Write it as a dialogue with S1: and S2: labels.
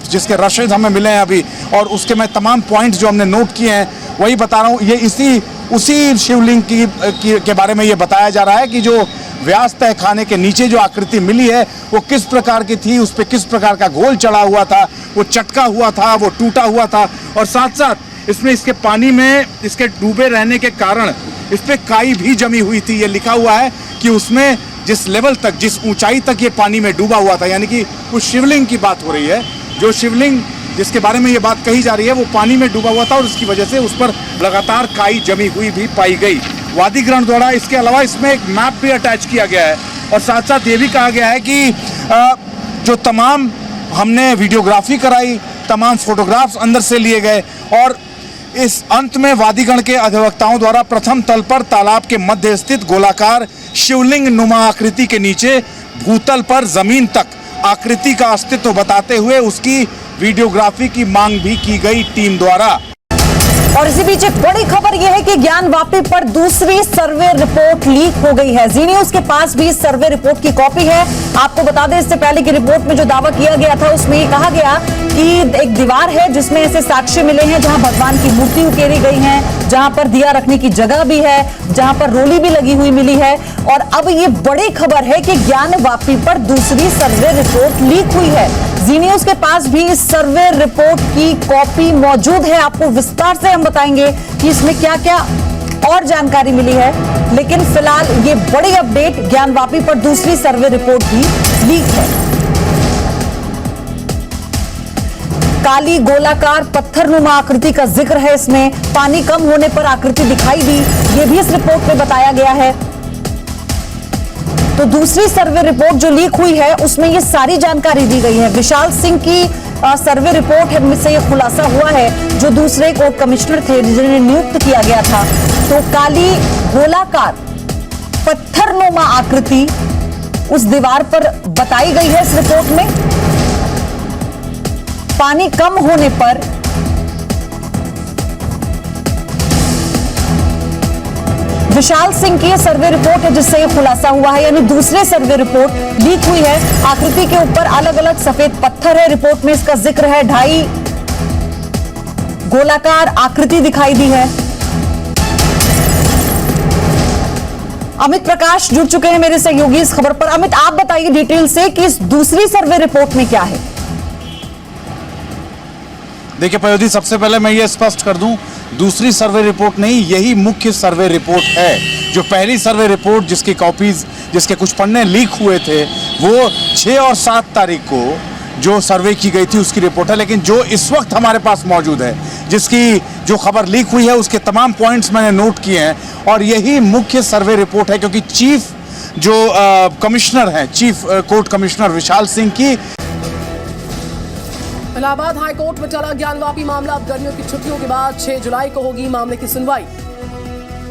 S1: जिसके रशेज हमें मिले हैं अभी, और उसके मैं तमाम पॉइंट्स जो हमने नोट किए हैं वही बता रहा हूँ। ये उसी शिवलिंग के बारे में ये बताया जा रहा है कि जो व्यास तय खाने के नीचे जो आकृति मिली है वो किस प्रकार की थी, उस पर किस प्रकार का घोल चढ़ा हुआ था, वो चटका हुआ था, वो टूटा हुआ था, और साथ साथ इसमें इसके पानी में इसके डूबे रहने के कारण इस पर काई भी जमी हुई थी। ये लिखा हुआ है कि उसमें जिस लेवल तक, जिस ऊंचाई तक ये पानी में डूबा हुआ था, यानी कि उस शिवलिंग की बात हो रही है, जो शिवलिंग जिसके बारे में ये बात कही जा रही है वो पानी में डूबा हुआ था और उसकी वजह से उस पर लगातार काई जमी हुई भी पाई गई वादीग्रहण द्वारा। इसके अलावा इसमें एक मैप भी अटैच किया गया है और साथ साथ ये भी कहा गया है कि जो तमाम हमने वीडियोग्राफी कराई, तमाम फोटोग्राफ्स अंदर से लिए गए, और इस अंत में वादीगण के अधिवक्ताओं द्वारा प्रथम तल पर तालाब के मध्य स्थित गोलाकार शिवलिंग नुमा आकृति के नीचे भूतल पर जमीन तक आकृति का अस्तित्व बताते हुए उसकी वीडियोग्राफी की मांग भी की गई टीम द्वारा।
S2: और इसी बीच एक बड़ी खबर यह है कि ज्ञानवापी पर दूसरी सर्वे रिपोर्ट लीक हो गई है। जी न्यूज के पास भी सर्वे रिपोर्ट की कॉपी है। आपको बता दें, इससे पहले की रिपोर्ट में जो दावा किया गया था उसमें ये कहा गया कि एक दीवार है जिसमें ऐसे साक्ष्य मिले हैं जहां भगवान की मूर्ति उकेरी गई है, जहां पर दिया रखने की जगह भी है, जहां पर रोली भी लगी हुई मिली है। और अब ये बड़ी खबर है कि ज्ञानवापी पर दूसरी सर्वे रिपोर्ट लीक हुई है। जी न्यूज के पास भी इस सर्वे रिपोर्ट की कॉपी मौजूद है। आपको विस्तार से हम बताएंगे कि इसमें क्या क्या और जानकारी मिली है, लेकिन फिलहाल ये बड़ी अपडेट, ज्ञानवापी पर दूसरी सर्वे रिपोर्ट भी लीक है। काली गोलाकार पत्थरनुमा आकृति का जिक्र है इसमें। पानी कम होने पर आकृति दिखाई दी, ये भी इस रिपोर्ट में बताया गया है। तो दूसरी सर्वे रिपोर्ट जो लीक हुई है उसमें ये सारी जानकारी दी गई है। विशाल सिंह की सर्वे रिपोर्ट है, से यह खुलासा हुआ है, जो दूसरे कोर्ट कमिश्नर थे जिन्हें नियुक्त किया गया था। तो काली गोलाकार पत्थरनुमा आकृति उस दीवार पर बताई गई है इस रिपोर्ट में। पानी कम होने पर विशाल सिंह की सर्वे रिपोर्ट है जिससे यह खुलासा हुआ है, यानी दूसरे सर्वे रिपोर्ट लीक हुई है। आकृति के ऊपर अलग अलग सफेद पत्थर है, रिपोर्ट में इसका जिक्र है। 2.5 गोलाकार आकृति दिखाई दी है। अमित प्रकाश जुड़ चुके हैं मेरे सहयोगी इस खबर पर। अमित, आप बताइए डिटेल से कि इस दूसरी सर्वे रिपोर्ट में क्या है।
S1: देखिए पयोधी, सबसे पहले मैं ये स्पष्ट कर दूं, दूसरी सर्वे रिपोर्ट नहीं, यही मुख्य सर्वे रिपोर्ट है। जो पहली सर्वे रिपोर्ट जिसकी कॉपीज, जिसके कुछ पन्ने लीक हुए थे, वो 6 और 7 तारीख को जो सर्वे की गई थी उसकी रिपोर्ट है। लेकिन जो इस वक्त हमारे पास मौजूद है, जिसकी जो खबर लीक हुई है, उसके तमाम पॉइंट्स मैंने नोट किए हैं और यही मुख्य सर्वे रिपोर्ट है। क्योंकि चीफ जो कमिश्नर हैं, chief court commissioner Vishal Singh की
S3: इलाहाबाद हाईकोर्ट में चला ज्ञानवापी मामला। अब गर्मियों की छुट्टियों के बाद 6 जुलाई को होगी मामले की सुनवाई।